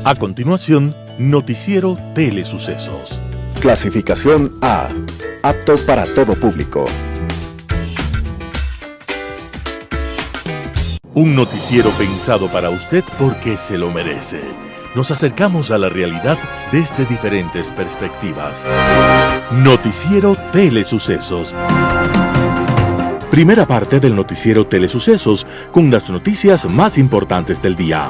A continuación, Noticiero Telesucesos. Clasificación A. Apto para todo público. Un noticiero pensado para usted porque se lo merece. Nos acercamos a la realidad desde diferentes perspectivas. Noticiero Telesucesos. Primera parte del Noticiero Telesucesos con las noticias más importantes del día.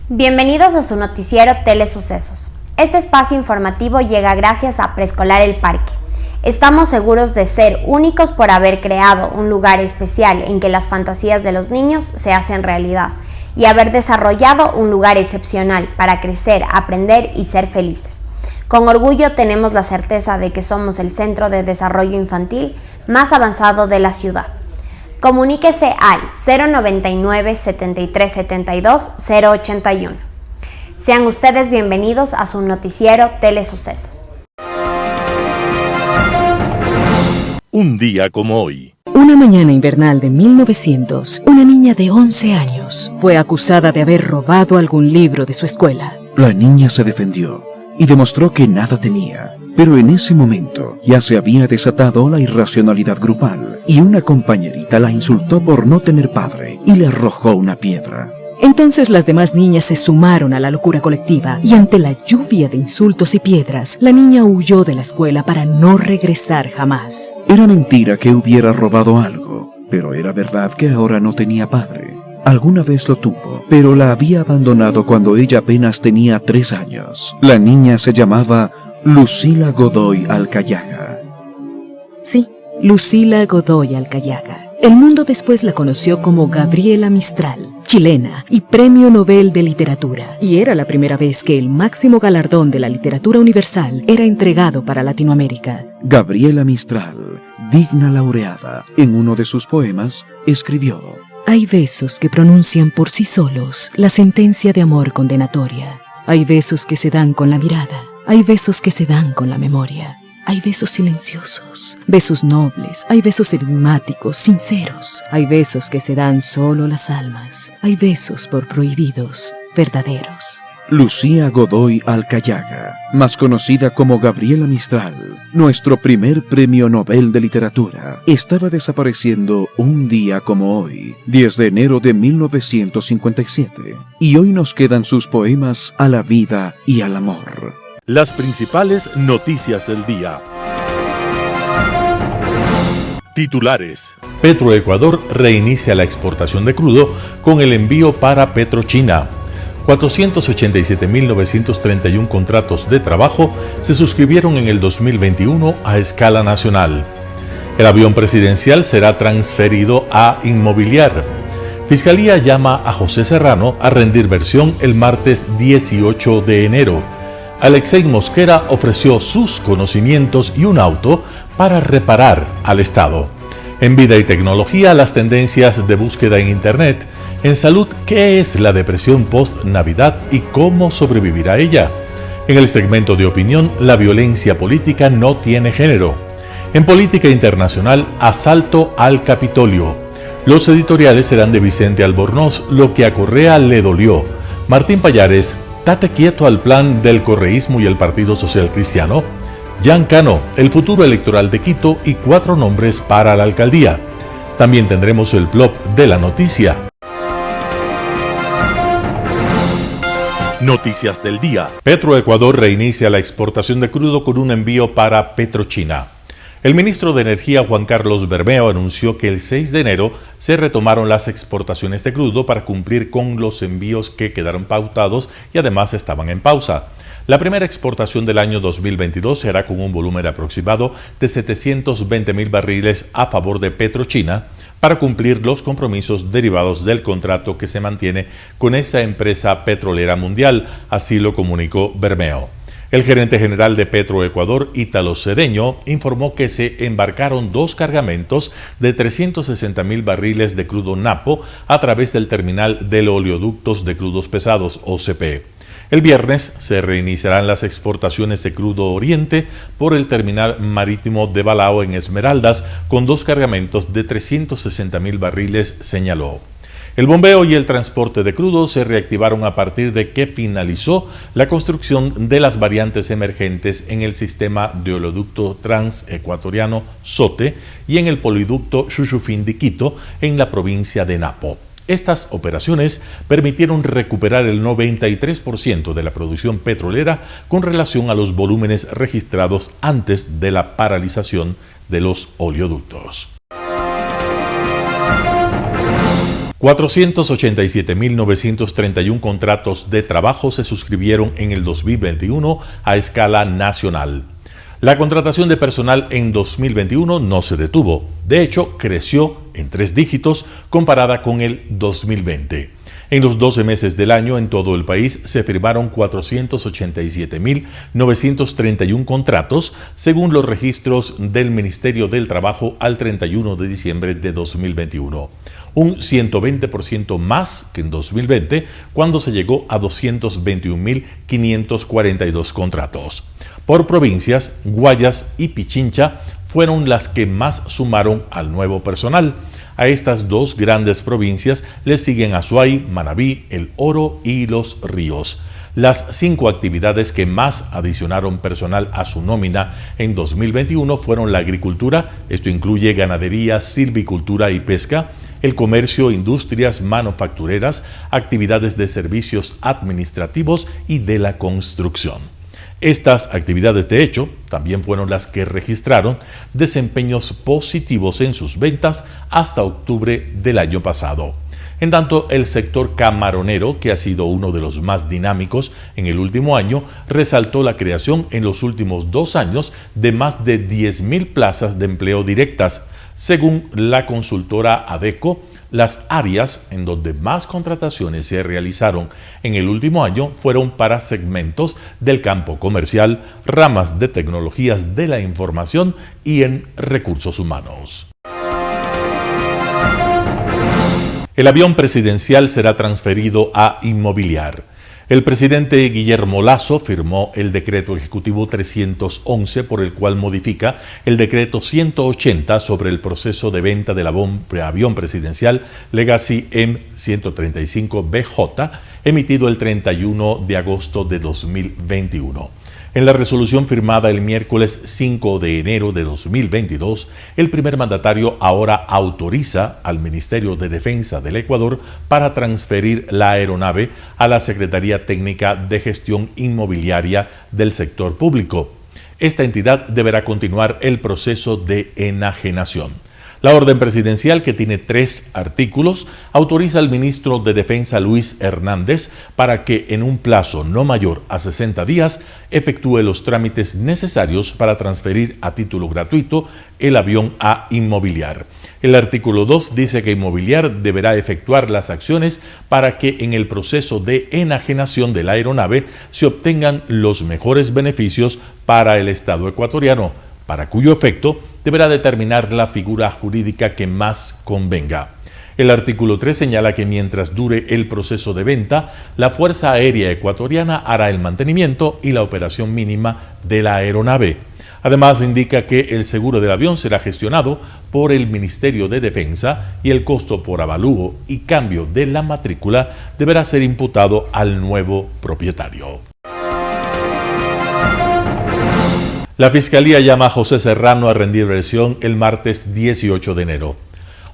Bienvenidos a su Noticiero Telesucesos. Este espacio informativo llega gracias a Preescolar El Parque. Estamos seguros de ser únicos por haber creado un lugar especial en que las fantasías de los niños se hacen realidad y haber desarrollado un lugar excepcional para crecer, aprender y ser felices. Con orgullo tenemos la certeza de que somos el centro de desarrollo infantil más avanzado de la ciudad. Comuníquese al 099 73 72 081. Sean ustedes bienvenidos a su Noticiero Telesucesos. Un día como hoy. Una mañana invernal de 1900, una niña de 11 años fue acusada de haber robado algún libro de su escuela. La niña se defendió y demostró que nada tenía. Pero en ese momento ya se había desatado la irracionalidad grupal y una compañerita la insultó por no tener padre y le arrojó una piedra. Entonces las demás niñas se sumaron a la locura colectiva y ante la lluvia de insultos y piedras, la niña huyó de la escuela para no regresar jamás. Era mentira que hubiera robado algo, pero era verdad que ahora no tenía padre. Alguna vez lo tuvo, pero la había abandonado cuando ella apenas tenía 3 años. La niña se llamaba Lucila Godoy Alcayaga. Sí, Lucila Godoy Alcayaga. El mundo después la conoció como Gabriela Mistral, chilena y Premio Nobel de Literatura. Y era la primera vez que el máximo galardón de la literatura universal era entregado para Latinoamérica. Gabriela Mistral, digna laureada, en uno de sus poemas, escribió: Hay besos que pronuncian por sí solos la sentencia de amor condenatoria. Hay besos que se dan con la mirada. Hay besos que se dan con la memoria. Hay besos silenciosos, besos nobles, hay besos enigmáticos, sinceros. Hay besos que se dan solo las almas. Hay besos por prohibidos, verdaderos. Lucía Godoy Alcayaga, más conocida como Gabriela Mistral, nuestro primer Premio Nobel de Literatura, estaba desapareciendo un día como hoy, 10 de enero de 1957, y hoy nos quedan sus poemas a la vida y al amor. Las principales noticias del día. Titulares. Petroecuador reinicia la exportación de crudo con el envío para Petrochina. 487.931 contratos de trabajo se suscribieron en el 2021 a escala nacional. El avión presidencial será transferido a Inmobiliar. Fiscalía llama a José Serrano a rendir versión el martes 18 de enero. Alexei Mosquera ofreció sus conocimientos y un auto para reparar al Estado. En vida y tecnología, las tendencias de búsqueda en Internet. En salud, ¿qué es la depresión post-Navidad y cómo sobrevivir a ella? En el segmento de opinión, la violencia política no tiene género. En política internacional, asalto al Capitolio. Los editoriales serán de Vicente Albornoz, lo que a Correa le dolió. Martín Pallares, date quieto al plan del correísmo y el Partido Social Cristiano. Jan Cano, el futuro electoral de Quito y 4 nombres para la alcaldía. También tendremos el plop de la noticia. Noticias del día. Petroecuador reinicia la exportación de crudo con un envío para Petrochina. El ministro de Energía, Juan Carlos Bermeo, anunció que el 6 de enero se retomaron las exportaciones de crudo para cumplir con los envíos que quedaron pautados y además estaban en pausa. La primera exportación del año 2022 será con un volumen aproximado de 720.000 barriles a favor de Petrochina para cumplir los compromisos derivados del contrato que se mantiene con esa empresa petrolera mundial, así lo comunicó Bermeo. El gerente general de Petroecuador, Ítalo Cedeño, informó que se embarcaron 2 cargamentos de 360.000 barriles de crudo napo a través del terminal de oleoductos de crudos pesados, OCP. El viernes se reiniciarán las exportaciones de crudo Oriente por el terminal marítimo de Balao en Esmeraldas con 2 cargamentos de 360.000 barriles, señaló. El bombeo y el transporte de crudo se reactivaron a partir de que finalizó la construcción de las variantes emergentes en el sistema de oleoducto transecuatoriano SOTE y en el poliducto Xuxufín-Quito en la provincia de Napo. Estas operaciones permitieron recuperar el 93% de la producción petrolera con relación a los volúmenes registrados antes de la paralización de los oleoductos. 487.931 contratos de trabajo se suscribieron en el 2021 a escala nacional. La contratación de personal en 2021 no se detuvo, de hecho creció en 3 dígitos comparada con el 2020. En los 12 meses del año en todo el país se firmaron 487.931 contratos, según los registros del Ministerio del Trabajo al 31 de diciembre de 2021. Un 120% más que en 2020, cuando se llegó a 221.542 contratos. Por provincias, Guayas y Pichincha fueron las que más sumaron al nuevo personal. A estas 2 grandes provincias le siguen Azuay, Manabí, El Oro y Los Ríos. Las 5 actividades que más adicionaron personal a su nómina en 2021 fueron la agricultura, esto incluye ganadería, silvicultura y pesca, el comercio, industrias manufactureras, actividades de servicios administrativos y de la construcción. Estas actividades, de hecho, también fueron las que registraron desempeños positivos en sus ventas hasta octubre del año pasado. En tanto, el sector camaronero, que ha sido uno de los más dinámicos en el último año, resaltó la creación en los últimos 2 años de más de 10.000 plazas de empleo directas. Según la consultora ADECO, las áreas en donde más contrataciones se realizaron en el último año fueron para segmentos del campo comercial, ramas de tecnologías de la información y en recursos humanos. El avión presidencial será transferido a Inmobiliar. El presidente Guillermo Lasso firmó el decreto ejecutivo 311 por el cual modifica el decreto 180 sobre el proceso de venta del avión presidencial Legacy M135BJ, emitido el 31 de agosto de 2021. En la resolución firmada el miércoles 5 de enero de 2022, el primer mandatario ahora autoriza al Ministerio de Defensa del Ecuador para transferir la aeronave a la Secretaría Técnica de Gestión Inmobiliaria del Sector Público. Esta entidad deberá continuar el proceso de enajenación. La orden presidencial, que tiene 3 artículos, autoriza al ministro de Defensa Luis Hernández para que en un plazo no mayor a 60 días efectúe los trámites necesarios para transferir a título gratuito el avión a Inmobiliar. El artículo 2 dice que Inmobiliar deberá efectuar las acciones para que en el proceso de enajenación de la aeronave se obtengan los mejores beneficios para el Estado ecuatoriano, para cuyo efecto deberá determinar la figura jurídica que más convenga. El artículo 3 señala que mientras dure el proceso de venta, la Fuerza Aérea Ecuatoriana hará el mantenimiento y la operación mínima de la aeronave. Además, indica que el seguro del avión será gestionado por el Ministerio de Defensa y el costo por avalúo y cambio de la matrícula deberá ser imputado al nuevo propietario. La Fiscalía llama a José Serrano a rendir versión el martes 18 de enero.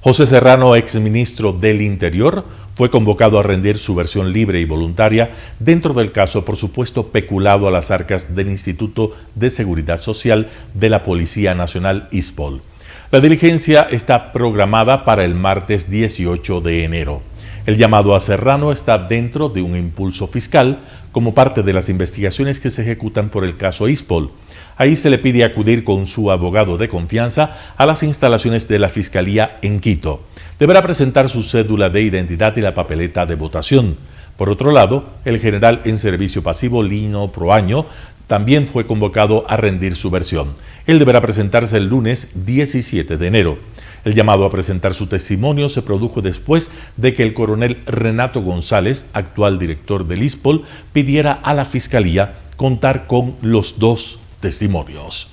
José Serrano, exministro del Interior, fue convocado a rendir su versión libre y voluntaria dentro del caso por supuesto peculado a las arcas del Instituto de Seguridad Social de la Policía Nacional ISPOL. La diligencia está programada para el martes 18 de enero. El llamado a Serrano está dentro de un impulso fiscal como parte de las investigaciones que se ejecutan por el caso ISPOL. Ahí se le pide acudir con su abogado de confianza a las instalaciones de la Fiscalía en Quito. Deberá presentar su cédula de identidad y la papeleta de votación. Por otro lado, el general en servicio pasivo Lino Proaño también fue convocado a rendir su versión. Él deberá presentarse el lunes 17 de enero. El llamado a presentar su testimonio se produjo después de que el coronel Renato González, actual director del ISPOL, pidiera a la Fiscalía contar con los 2 testimonios.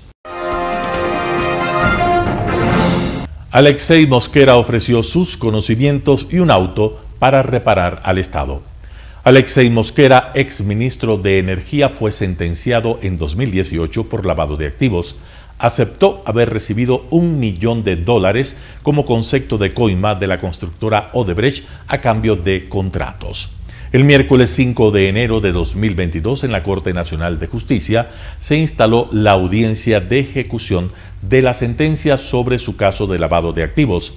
Alexei Mosquera ofreció sus conocimientos y un auto para reparar al Estado. Alexei Mosquera, exministro de Energía, fue sentenciado en 2018 por lavado de activos. Aceptó haber recibido $1 millón como concepto de coima de la constructora Odebrecht a cambio de contratos. El miércoles 5 de enero de 2022, en la Corte Nacional de Justicia, se instaló la audiencia de ejecución de la sentencia sobre su caso de lavado de activos.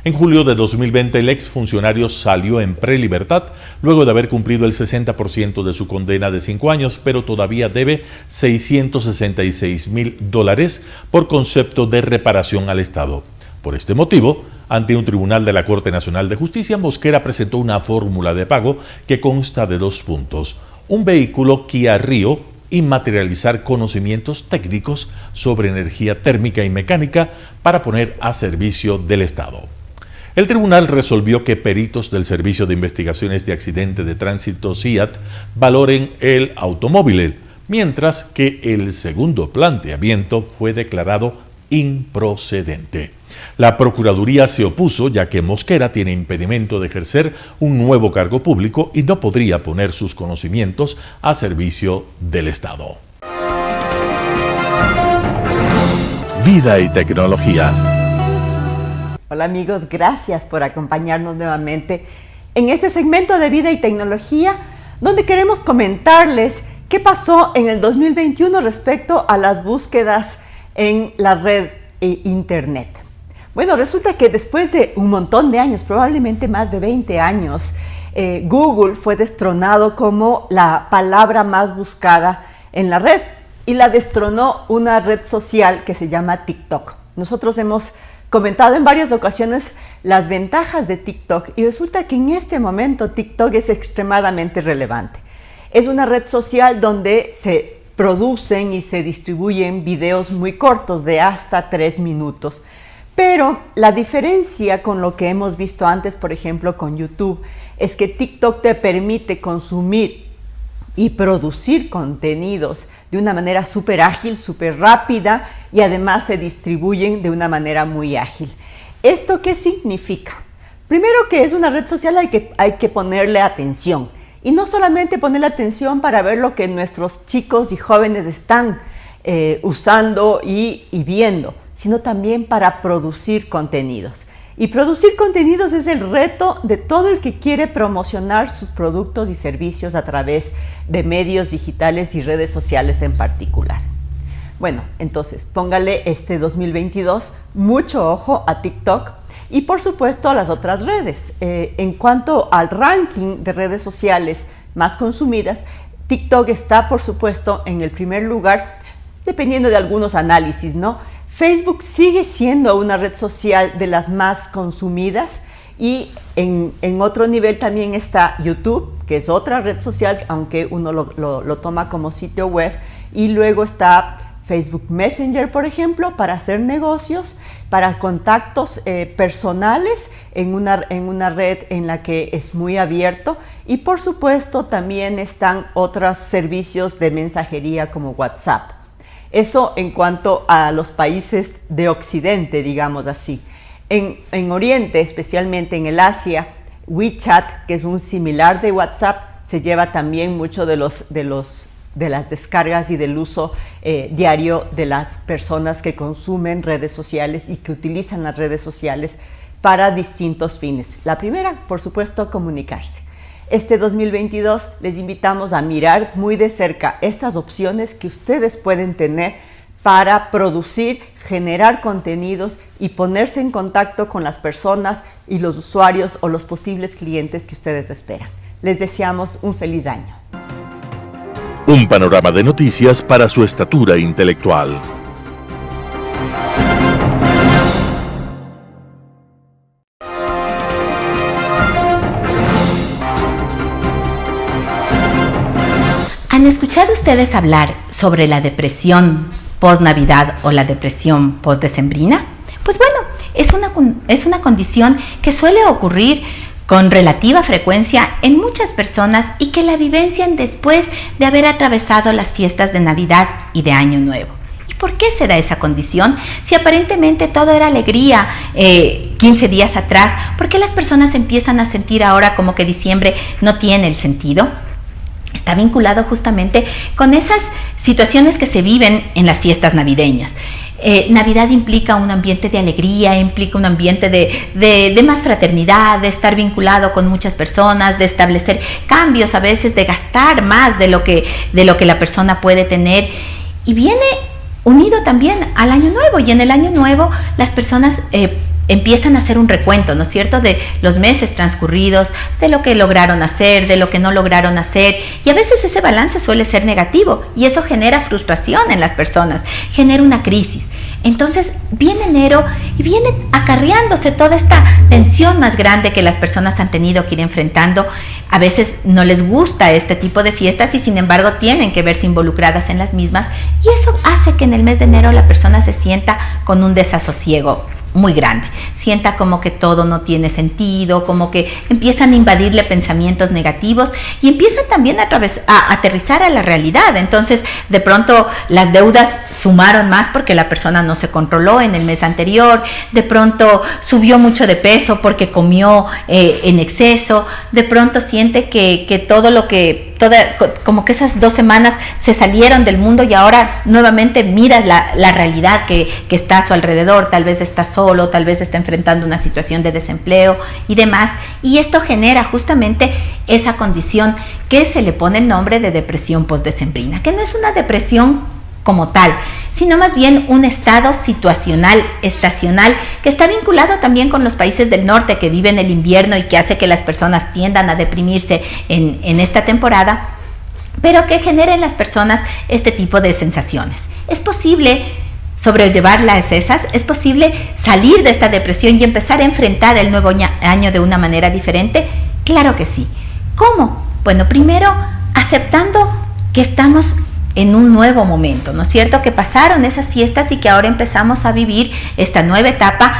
En julio de 2020, el exfuncionario salió en prelibertad luego de haber cumplido el 60% de su condena de 5 años, pero todavía debe $666,000 por concepto de reparación al Estado. Por este motivo, ante un tribunal de la Corte Nacional de Justicia, Mosquera presentó una fórmula de pago que consta de 2 puntos: un vehículo Kia Rio y materializar conocimientos técnicos sobre energía térmica y mecánica para poner a servicio del Estado. El tribunal resolvió que peritos del Servicio de Investigaciones de Accidentes de Tránsito SIAT valoren el automóvil, mientras que el segundo planteamiento fue declarado improcedente. La Procuraduría se opuso, ya que Mosquera tiene impedimento de ejercer un nuevo cargo público y no podría poner sus conocimientos a servicio del Estado. Vida y tecnología. Hola amigos, gracias por acompañarnos nuevamente en este segmento de Vida y Tecnología, donde queremos comentarles qué pasó en el 2021 respecto a las búsquedas en la red e Internet. Bueno, resulta que después de un montón de años, probablemente más de 20 años, Google fue destronado como la palabra más buscada en la red y la destronó una red social que se llama TikTok. Nosotros hemos comentado en varias ocasiones las ventajas de TikTok y resulta que en este momento TikTok es extremadamente relevante. Es una red social donde se producen y se distribuyen videos muy cortos de hasta 3 minutos. Pero la diferencia con lo que hemos visto antes, por ejemplo, con YouTube, es que TikTok te permite consumir y producir contenidos de una manera súper ágil, súper rápida y además se distribuyen de una manera muy ágil. ¿Esto qué significa? Primero que es una red social hay que ponerle atención. Y no solamente ponerle atención para ver lo que nuestros chicos y jóvenes están usando y viendo, sino también para producir contenidos. Y producir contenidos es el reto de todo el que quiere promocionar sus productos y servicios a través de medios digitales y redes sociales en particular. Bueno, entonces póngale este 2022 mucho ojo a TikTok y por supuesto a las otras redes. En cuanto al ranking de redes sociales más consumidas, TikTok está por supuesto en el primer lugar, dependiendo de algunos análisis, ¿no? Facebook sigue siendo una red social de las más consumidas y en otro nivel también está YouTube, que es otra red social, aunque uno lo toma como sitio web, y luego está Facebook Messenger, por ejemplo, para hacer negocios, para contactos personales en una red en la que es muy abierto, y por supuesto también están otros servicios de mensajería como WhatsApp. Eso en cuanto a los países de Occidente, digamos así. En Oriente, especialmente en el Asia, WeChat, que es un similar de WhatsApp, se lleva también mucho de las descargas y del uso diario de las personas que consumen redes sociales y que utilizan las redes sociales para distintos fines. La primera, por supuesto, comunicarse. Este 2022 les invitamos a mirar muy de cerca estas opciones que ustedes pueden tener para producir, generar contenidos y ponerse en contacto con las personas y los usuarios o los posibles clientes que ustedes esperan. Les deseamos un feliz año. Un panorama de noticias para su estatura intelectual. ¿Han escuchado ustedes hablar sobre la depresión post-Navidad o la depresión post-decembrina? Pues bueno, es una condición que suele ocurrir con relativa frecuencia en muchas personas y que la vivencian después de haber atravesado las fiestas de Navidad y de Año Nuevo. Y ¿Por qué se da esa condición? Si aparentemente todo era alegría 15 días atrás, ¿por qué las personas empiezan a sentir ahora como que diciembre no tiene el sentido? Está vinculado justamente con esas situaciones que se viven en las fiestas navideñas. Navidad implica un ambiente de alegría, implica un ambiente de más fraternidad, de estar vinculado con muchas personas, de establecer cambios, a veces de gastar más de lo que la persona puede tener. Y viene unido también al Año Nuevo, y en el Año Nuevo las personas empiezan a hacer un recuento, ¿no es cierto?, de los meses transcurridos, de lo que lograron hacer, de lo que no lograron hacer, y a veces ese balance suele ser negativo, y eso genera frustración en las personas, genera una crisis. Entonces viene enero y viene acarreándose toda esta tensión más grande que las personas han tenido que ir enfrentando. A veces no les gusta este tipo de fiestas y sin embargo tienen que verse involucradas en las mismas, y eso hace que en el mes de enero la persona se sienta con un desasosiego muy grande, sienta como que todo no tiene sentido, como que empiezan a invadirle pensamientos negativos y empieza también a aterrizar a la realidad. Entonces de pronto las deudas sumaron más porque la persona no se controló en el mes anterior, de pronto subió mucho de peso porque comió en exceso, de pronto siente que todo lo que como que esas 2 semanas se salieron del mundo y ahora nuevamente mira la realidad que está a su alrededor. Tal vez está solo, tal vez está enfrentando una situación de desempleo y demás, y esto genera justamente esa condición que se le pone el nombre de depresión postdecembrina, que no es una depresión como tal, sino más bien un estado situacional, estacional, que está vinculado también con los países del norte que viven el invierno y que hace que las personas tiendan a deprimirse en esta temporada, pero que genera en las personas este tipo de sensaciones. Es posible sobrellevarlas esas, es posible salir de esta depresión y empezar a enfrentar el nuevo año de una manera diferente. Claro que sí. ¿Cómo? Bueno, primero aceptando que estamos en un nuevo momento, ¿no es cierto?, que pasaron esas fiestas y que ahora empezamos a vivir esta nueva etapa,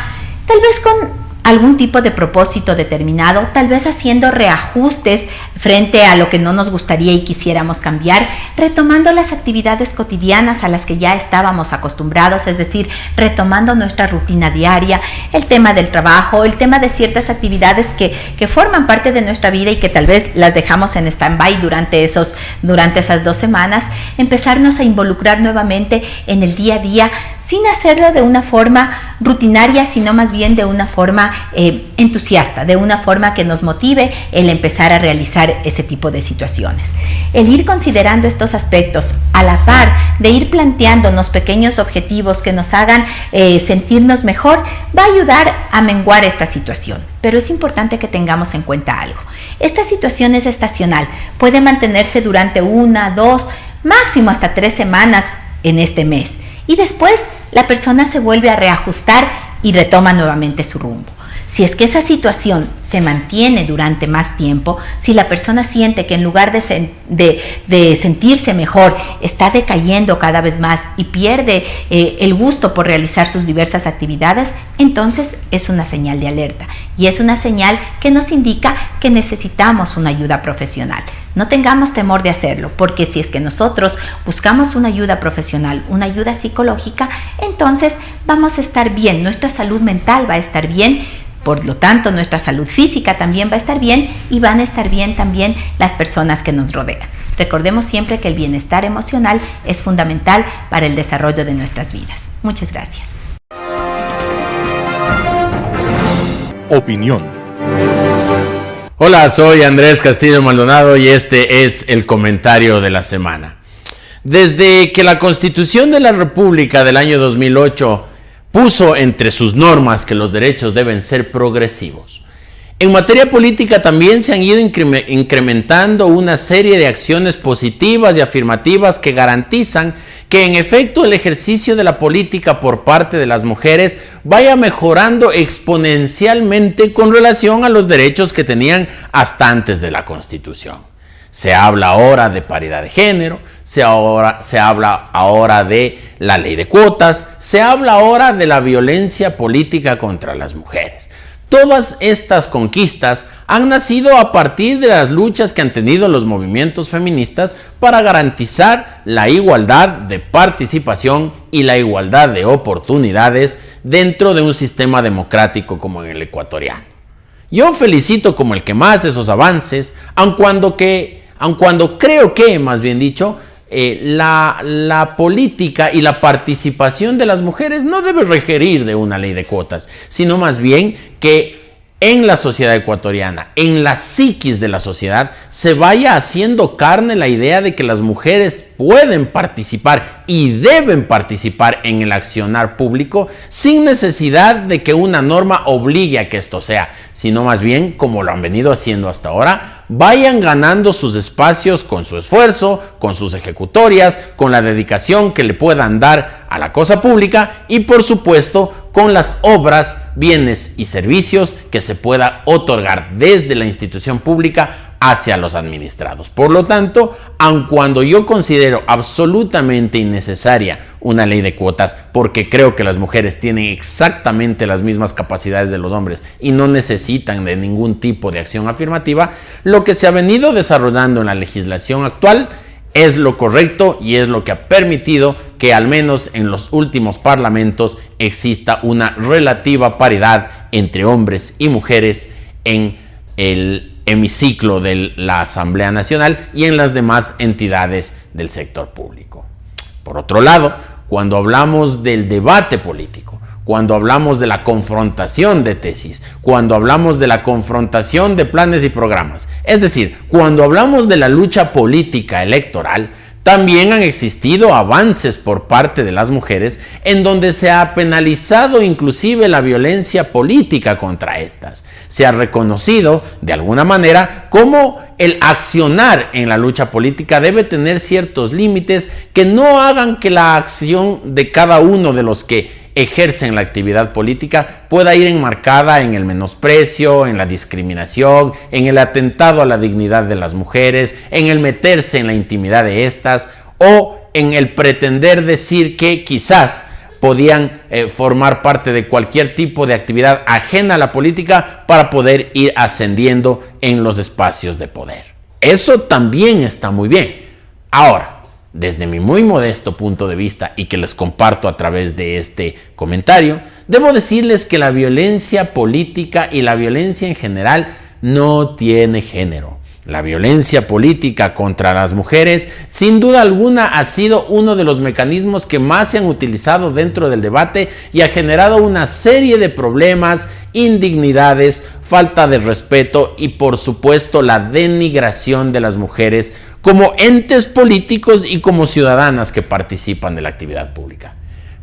tal vez con algún tipo de propósito determinado, tal vez haciendo reajustes frente a lo que no nos gustaría y quisiéramos cambiar, retomando las actividades cotidianas a las que ya estábamos acostumbrados, es decir, retomando nuestra rutina diaria, el tema del trabajo, el tema de ciertas actividades que forman parte de nuestra vida y que tal vez las dejamos en stand-by durante esas 2 semanas, empezarnos a involucrar nuevamente en el día a día, sin hacerlo de una forma rutinaria, sino más bien de una forma entusiasta, de una forma que nos motive el empezar a realizar ese tipo de situaciones. El ir considerando estos aspectos a la par de ir planteándonos pequeños objetivos que nos hagan sentirnos mejor, va a ayudar a menguar esta situación. Pero es importante que tengamos en cuenta algo. Esta situación es estacional, puede mantenerse durante 1, 2, máximo hasta 3 semanas en este mes. Y después la persona se vuelve a reajustar y retoma nuevamente su rumbo. Si es que esa situación se mantiene durante más tiempo, si la persona siente que en lugar de sentirse mejor, está decayendo cada vez más y pierde el gusto por realizar sus diversas actividades, entonces es una señal de alerta y es una señal que nos indica que necesitamos una ayuda profesional. No tengamos temor de hacerlo, porque si es que nosotros buscamos una ayuda profesional, una ayuda psicológica, entonces vamos a estar bien, nuestra salud mental va a estar bien, por lo tanto nuestra salud física también va a estar bien y van a estar bien también las personas que nos rodean. Recordemos siempre que el bienestar emocional es fundamental para el desarrollo de nuestras vidas. Muchas gracias. Opinión. Hola, soy Andrés Castillo Maldonado y este es el comentario de la semana. Desde que la Constitución de la República del año 2008 puso entre sus normas que los derechos deben ser progresivos, en materia política también se han ido incrementando una serie de acciones positivas y afirmativas que garantizan que en efecto el ejercicio de la política por parte de las mujeres vaya mejorando exponencialmente con relación a los derechos que tenían hasta antes de la Constitución. Se habla ahora de paridad de género, se habla ahora de la ley de cuotas, se habla ahora de la violencia política contra las mujeres. todas estas conquistas han nacido a partir de las luchas que han tenido los movimientos feministas para garantizar la igualdad de participación y la igualdad de oportunidades dentro de un sistema democrático como en el ecuatoriano. Yo felicito como el que más esos avances, aun cuando creo que, más bien dicho, la política y la participación de las mujeres no debe requerir de una ley de cuotas, sino más bien que en la sociedad ecuatoriana, en la psiquis de la sociedad, se vaya haciendo carne la idea de que las mujeres pueden participar y deben participar en el accionar público sin necesidad de que una norma obligue a que esto sea, sino más bien, como lo han venido haciendo hasta ahora, vayan ganando sus espacios con su esfuerzo, con sus ejecutorias, con la dedicación que le puedan dar a la cosa pública y, por supuesto, con las obras, bienes y servicios que se pueda otorgar desde la institución pública hacia los administrados. Por lo tanto, aun cuando yo considero absolutamente innecesaria una ley de cuotas, porque creo que las mujeres tienen exactamente las mismas capacidades de los hombres y no necesitan de ningún tipo de acción afirmativa, lo que se ha venido desarrollando en la legislación actual es lo correcto y es lo que ha permitido que al menos en los últimos parlamentos exista una relativa paridad entre hombres y mujeres en el hemiciclo de la Asamblea Nacional y en las demás entidades del sector público. Por otro lado, cuando hablamos del debate político, cuando hablamos de la confrontación de tesis, cuando hablamos de la confrontación de planes y programas, es decir, cuando hablamos de la lucha política electoral, también han existido avances por parte de las mujeres en donde se ha penalizado inclusive la violencia política contra estas. Se ha reconocido de alguna manera cómo el accionar en la lucha política debe tener ciertos límites que no hagan que la acción de cada uno de los que ejercen la actividad política pueda ir enmarcada en el menosprecio, en la discriminación, en el atentado a la dignidad de las mujeres, en el meterse en la intimidad de estas o en el pretender decir que quizás podían formar parte de cualquier tipo de actividad ajena a la política para poder ir ascendiendo en los espacios de poder. Eso también está muy bien. Ahora, desde mi muy modesto punto de vista y que les comparto a través de este comentario, debo decirles que la violencia política y la violencia en general no tiene género. La violencia política contra las mujeres, sin duda alguna, ha sido uno de los mecanismos que más se han utilizado dentro del debate y ha generado una serie de problemas, indignidades, falta de respeto y, por supuesto, la denigración de las mujeres como entes políticos y como ciudadanas que participan de la actividad pública.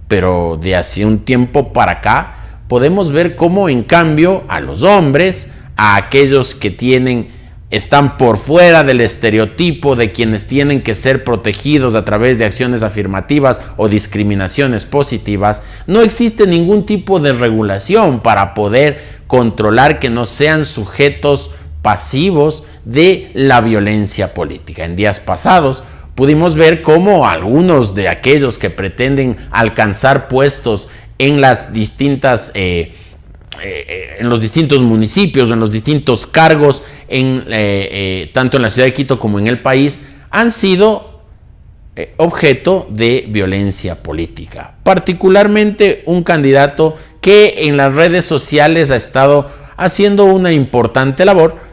Pero de hace un tiempo para acá podemos ver cómo, en cambio, a los hombres, a aquellos que están por fuera del estereotipo de quienes tienen que ser protegidos a través de acciones afirmativas o discriminaciones positivas, no existe ningún tipo de regulación para poder controlar que no sean sujetos pasivos de la violencia política. En días pasados pudimos ver cómo algunos de aquellos que pretenden alcanzar puestos en las distintas en los distintos municipios, en los distintos cargos, tanto en la ciudad de Quito como en el país, han sido objeto de violencia política. Particularmente un candidato que en las redes sociales ha estado haciendo una importante labor,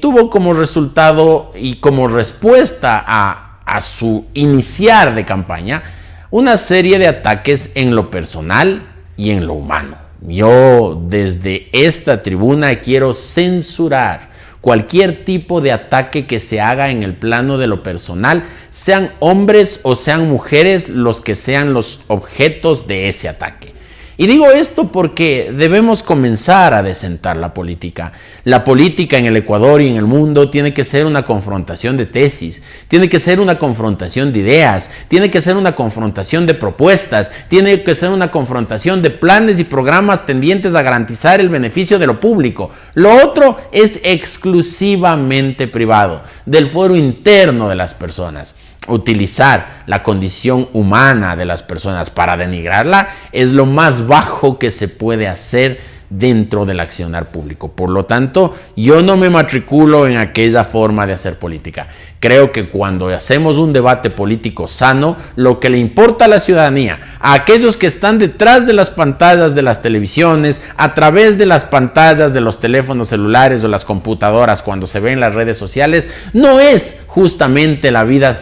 tuvo como resultado y como respuesta a su iniciar de campaña una serie de ataques en lo personal y en lo humano. Yo desde esta tribuna quiero censurar cualquier tipo de ataque que se haga en el plano de lo personal, sean hombres o sean mujeres los que sean los objetos de ese ataque. Y digo esto porque debemos comenzar a desentar la política. La política en el Ecuador y en el mundo tiene que ser una confrontación de tesis, tiene que ser una confrontación de ideas, tiene que ser una confrontación de propuestas, tiene que ser una confrontación de planes y programas tendientes a garantizar el beneficio de lo público. Lo otro es exclusivamente privado, del fuero interno de las personas. Utilizar la condición humana de las personas para denigrarla es lo más bajo que se puede hacer dentro del accionar público. Por lo tanto, yo no me matriculo en aquella forma de hacer política. Creo que cuando hacemos un debate político sano, lo que le importa a la ciudadanía, a aquellos que están detrás de las pantallas de las televisiones, a través de las pantallas de los teléfonos celulares o las computadoras, cuando se ven las redes sociales, no es justamente la vida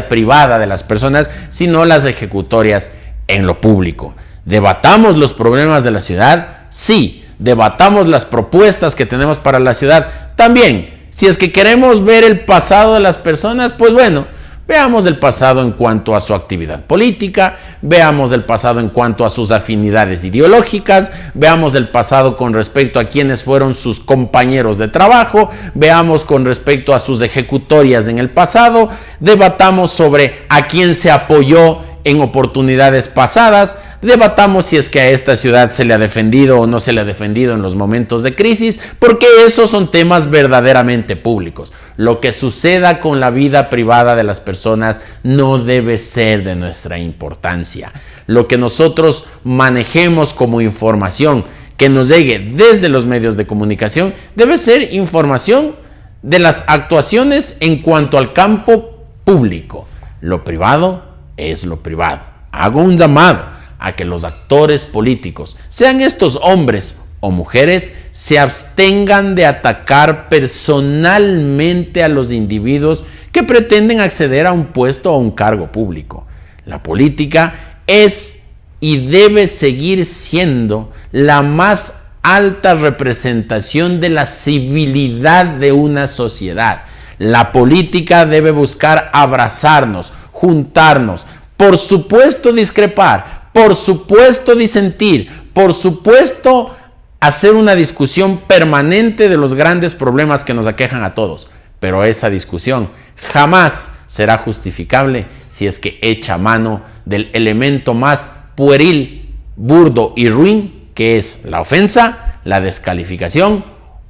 privada de las personas, sino las ejecutorias en lo público. ¿Debatamos los problemas de la ciudad? Sí. ¿Debatamos las propuestas que tenemos para la ciudad? También. Si es que queremos ver el pasado de las personas, pues bueno, veamos el pasado en cuanto a su actividad política, veamos el pasado en cuanto a sus afinidades ideológicas, veamos el pasado con respecto a quiénes fueron sus compañeros de trabajo, veamos con respecto a sus ejecutorias en el pasado, debatamos sobre a quién se apoyó en oportunidades pasadas, debatamos si es que a esta ciudad se le ha defendido o no se le ha defendido en los momentos de crisis, porque esos son temas verdaderamente públicos. Lo que suceda con la vida privada de las personas no debe ser de nuestra importancia. Lo que nosotros manejemos como información que nos llegue desde los medios de comunicación debe ser información de las actuaciones en cuanto al campo público. Lo privado es lo privado. Hago un llamado a que los actores políticos, sean estos hombres o mujeres, se abstengan de atacar personalmente a los individuos que pretenden acceder a un puesto o un cargo público. La política es y debe seguir siendo la más alta representación de la civilidad de una sociedad. La política debe buscar abrazarnos, juntarnos, por supuesto discrepar, por supuesto disentir, por supuesto hacer una discusión permanente de los grandes problemas que nos aquejan a todos. Pero esa discusión jamás será justificable si es que echa mano del elemento más pueril, burdo y ruin, que es la ofensa, la descalificación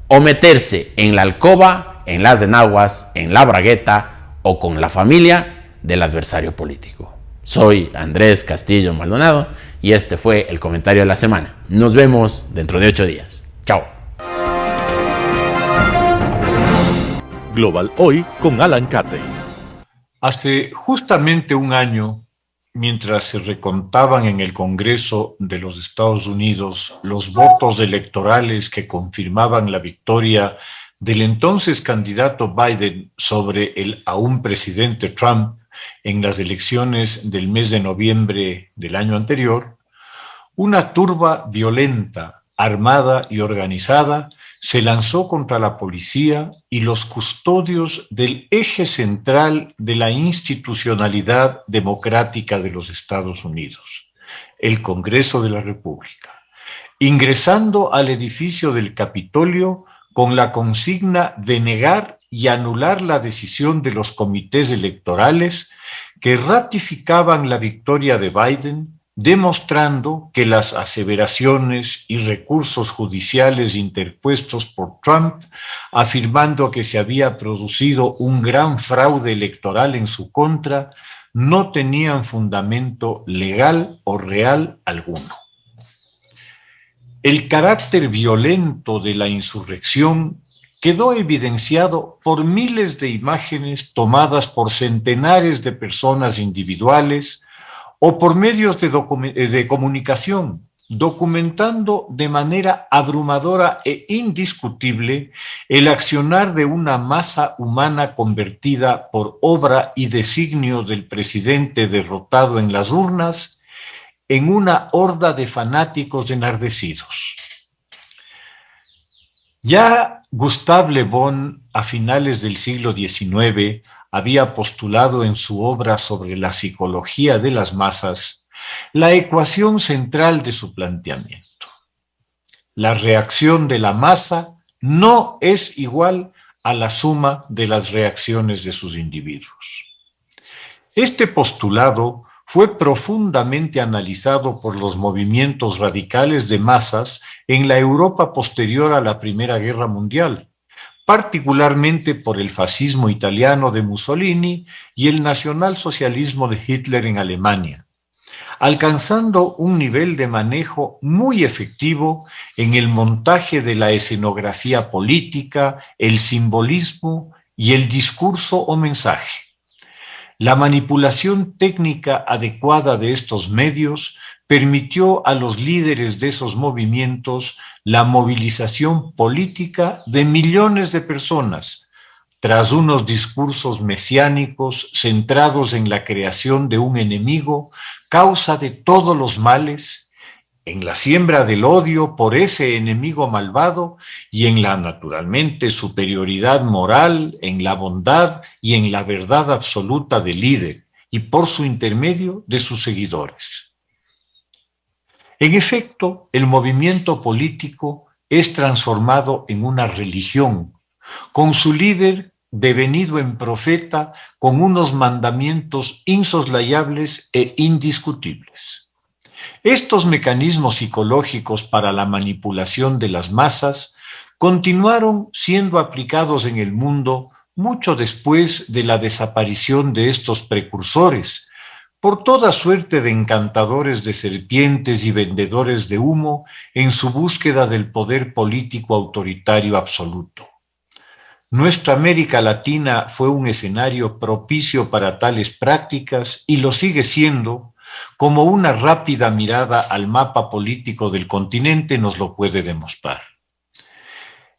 o meterse en la alcoba, en las enaguas, en la bragueta o con la familia del adversario político. Soy Andrés Castillo Maldonado y este fue el comentario de la semana. Nos vemos dentro de 8 días. Chao. Global Hoy con Alan Carney. Hace justamente un año, mientras se recontaban en el Congreso de los Estados Unidos los votos electorales que confirmaban la victoria del entonces candidato Biden sobre el aún presidente Trump en las elecciones del mes de noviembre del año anterior, una turba violenta, armada y organizada se lanzó contra la policía y los custodios del eje central de la institucionalidad democrática de los Estados Unidos, el Congreso de la República, ingresando al edificio del Capitolio con la consigna de negar y anular la decisión de los comités electorales que ratificaban la victoria de Biden, demostrando que las aseveraciones y recursos judiciales interpuestos por Trump, afirmando que se había producido un gran fraude electoral en su contra, no tenían fundamento legal o real alguno. El carácter violento de la insurrección quedó evidenciado por miles de imágenes tomadas por centenares de personas individuales o por medios de comunicación, documentando de manera abrumadora e indiscutible el accionar de una masa humana convertida por obra y designio del presidente derrotado en las urnas en una horda de fanáticos enardecidos. Ya Gustave Le Bon, a finales del siglo XIX, había postulado en su obra sobre la psicología de las masas la ecuación central de su planteamiento. La reacción de la masa no es igual a la suma de las reacciones de sus individuos. Este postulado fue profundamente analizado por los movimientos radicales de masas en la Europa posterior a la Primera Guerra Mundial, particularmente por el fascismo italiano de Mussolini y el nacionalsocialismo de Hitler en Alemania, alcanzando un nivel de manejo muy efectivo en el montaje de la escenografía política, el simbolismo y el discurso o mensaje. La manipulación técnica adecuada de estos medios permitió a los líderes de esos movimientos la movilización política de millones de personas, tras unos discursos mesiánicos centrados en la creación de un enemigo, causa de todos los males, en la siembra del odio por ese enemigo malvado y en la, naturalmente, superioridad moral, en la bondad y en la verdad absoluta del líder y por su intermedio de sus seguidores. En efecto, el movimiento político es transformado en una religión, con su líder devenido en profeta, con unos mandamientos insoslayables e indiscutibles. Estos mecanismos psicológicos para la manipulación de las masas continuaron siendo aplicados en el mundo mucho después de la desaparición de estos precursores, por toda suerte de encantadores de serpientes y vendedores de humo en su búsqueda del poder político autoritario absoluto. Nuestra América Latina fue un escenario propicio para tales prácticas y lo sigue siendo, como una rápida mirada al mapa político del continente nos lo puede demostrar.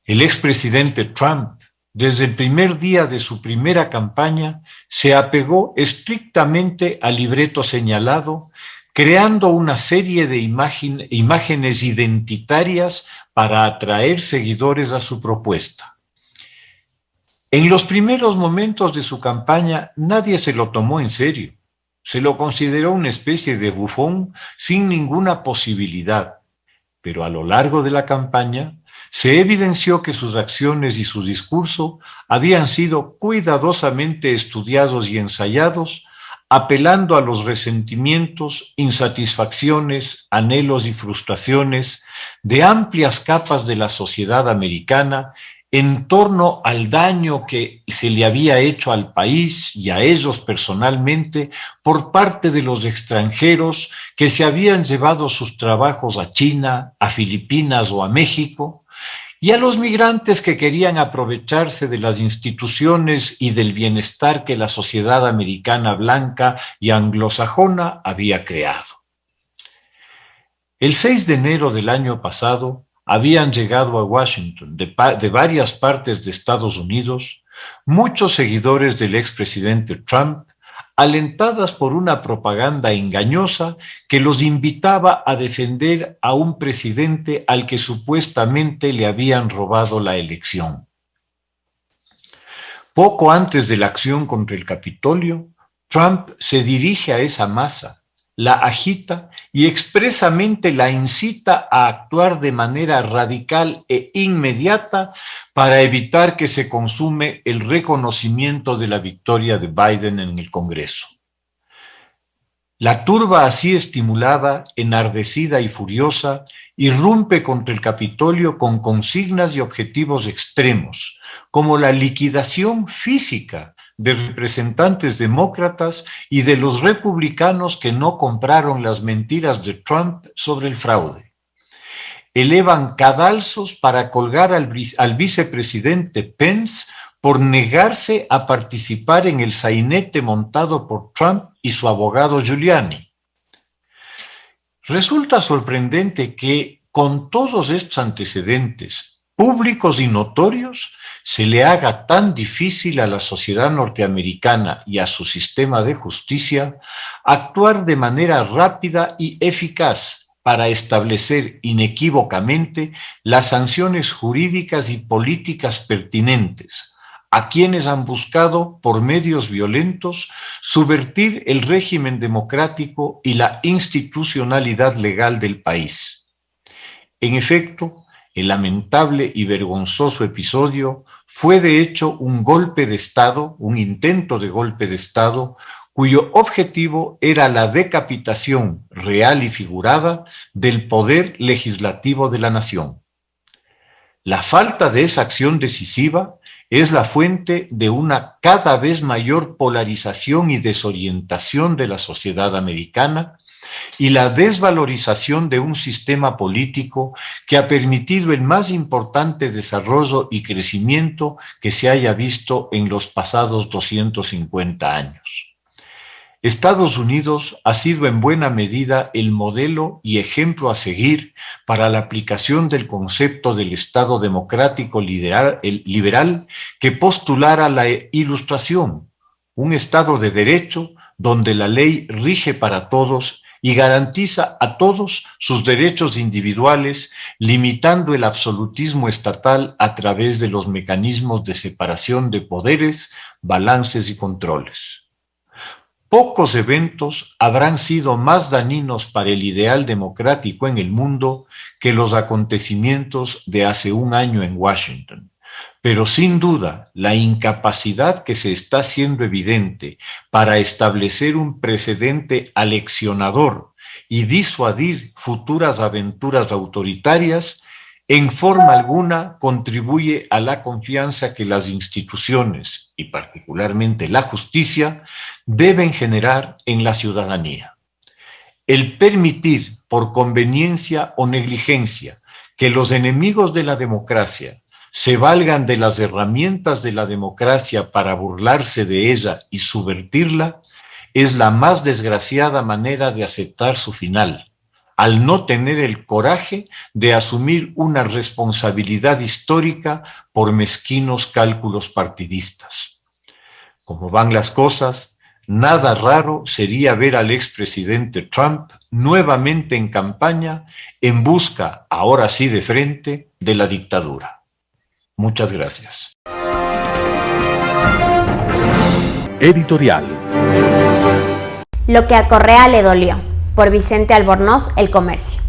El expresidente Trump, desde el primer día de su primera campaña, se apegó estrictamente al libreto señalado, creando una serie de imágenes identitarias para atraer seguidores a su propuesta. En los primeros momentos de su campaña, nadie se lo tomó en serio. Se lo consideró una especie de bufón sin ninguna posibilidad, pero a lo largo de la campaña se evidenció que sus acciones y su discurso habían sido cuidadosamente estudiados y ensayados, apelando a los resentimientos, insatisfacciones, anhelos y frustraciones de amplias capas de la sociedad americana en torno al daño que se le había hecho al país y a ellos personalmente por parte de los extranjeros que se habían llevado sus trabajos a China, a Filipinas o a México, y a los migrantes que querían aprovecharse de las instituciones y del bienestar que la sociedad americana blanca y anglosajona había creado. El 6 de enero del año pasado, habían llegado a Washington de varias partes de Estados Unidos muchos seguidores del expresidente Trump, alentadas por una propaganda engañosa que los invitaba a defender a un presidente al que supuestamente le habían robado la elección. Poco antes de la acción contra el Capitolio, Trump se dirige a esa masa, la agita y expresamente la incita a actuar de manera radical e inmediata para evitar que se consume el reconocimiento de la victoria de Biden en el Congreso. La turba así estimulada, enardecida y furiosa, irrumpe contra el Capitolio con consignas y objetivos extremos, como la liquidación física de representantes demócratas y de los republicanos que no compraron las mentiras de Trump sobre el fraude. Elevan cadalsos para colgar al vicepresidente Pence por negarse a participar en el sainete montado por Trump y su abogado Giuliani. Resulta sorprendente que, con todos estos antecedentes públicos y notorios, se le haga tan difícil a la sociedad norteamericana y a su sistema de justicia actuar de manera rápida y eficaz para establecer inequívocamente las sanciones jurídicas y políticas pertinentes a quienes han buscado, por medios violentos, subvertir el régimen democrático y la institucionalidad legal del país. En efecto, el lamentable y vergonzoso episodio fue de hecho un golpe de Estado, un intento de golpe de Estado, cuyo objetivo era la decapitación real y figurada del poder legislativo de la nación. La falta de esa acción decisiva es la fuente de una cada vez mayor polarización y desorientación de la sociedad americana y la desvalorización de un sistema político que ha permitido el más importante desarrollo y crecimiento que se haya visto en los pasados 250 años. Estados Unidos ha sido en buena medida el modelo y ejemplo a seguir para la aplicación del concepto del Estado democrático liberal que postulara la Ilustración, un Estado de derecho donde la ley rige para todos y garantiza a todos sus derechos individuales, limitando el absolutismo estatal a través de los mecanismos de separación de poderes, balances y controles. Pocos eventos habrán sido más dañinos para el ideal democrático en el mundo que los acontecimientos de hace un año en Washington. Pero sin duda, la incapacidad que se está haciendo evidente para establecer un precedente aleccionador y disuadir futuras aventuras autoritarias en forma alguna contribuye a la confianza que las instituciones, y particularmente la justicia, deben generar en la ciudadanía. El permitir, por conveniencia o negligencia, que los enemigos de la democracia se valgan de las herramientas de la democracia para burlarse de ella y subvertirla, es la más desgraciada manera de aceptar su final, al no tener el coraje de asumir una responsabilidad histórica por mezquinos cálculos partidistas. Como van las cosas, nada raro sería ver al expresidente Trump nuevamente en campaña en busca, ahora sí de frente, de la dictadura. Muchas gracias. Editorial. Lo que a Correa le dolió, por Vicente Albornoz, El Comercio.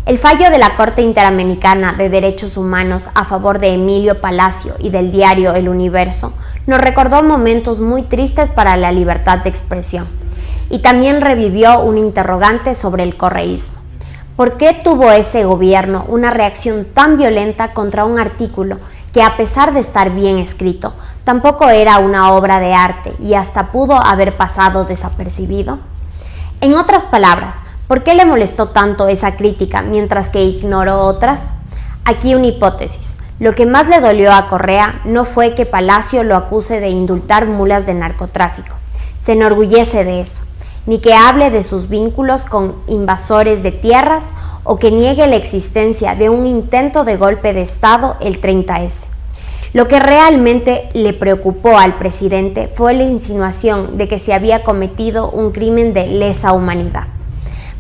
El fallo de la Corte Interamericana de Derechos Humanos a favor de Emilio Palacio y del diario El Universo nos recordó momentos muy tristes para la libertad de expresión y también revivió un interrogante sobre el correísmo. ¿Por qué tuvo ese gobierno una reacción tan violenta contra un artículo que, a pesar de estar bien escrito, tampoco era una obra de arte y hasta pudo haber pasado desapercibido? En otras palabras, ¿por qué le molestó tanto esa crítica mientras que ignoró otras? Aquí una hipótesis. Lo que más le dolió a Correa no fue que Palacio lo acuse de indultar mulas de narcotráfico. Se enorgullece de eso. Ni que hable de sus vínculos con invasores de tierras o que niegue la existencia de un intento de golpe de Estado el 30S. Lo que realmente le preocupó al presidente fue la insinuación de que se había cometido un crimen de lesa humanidad.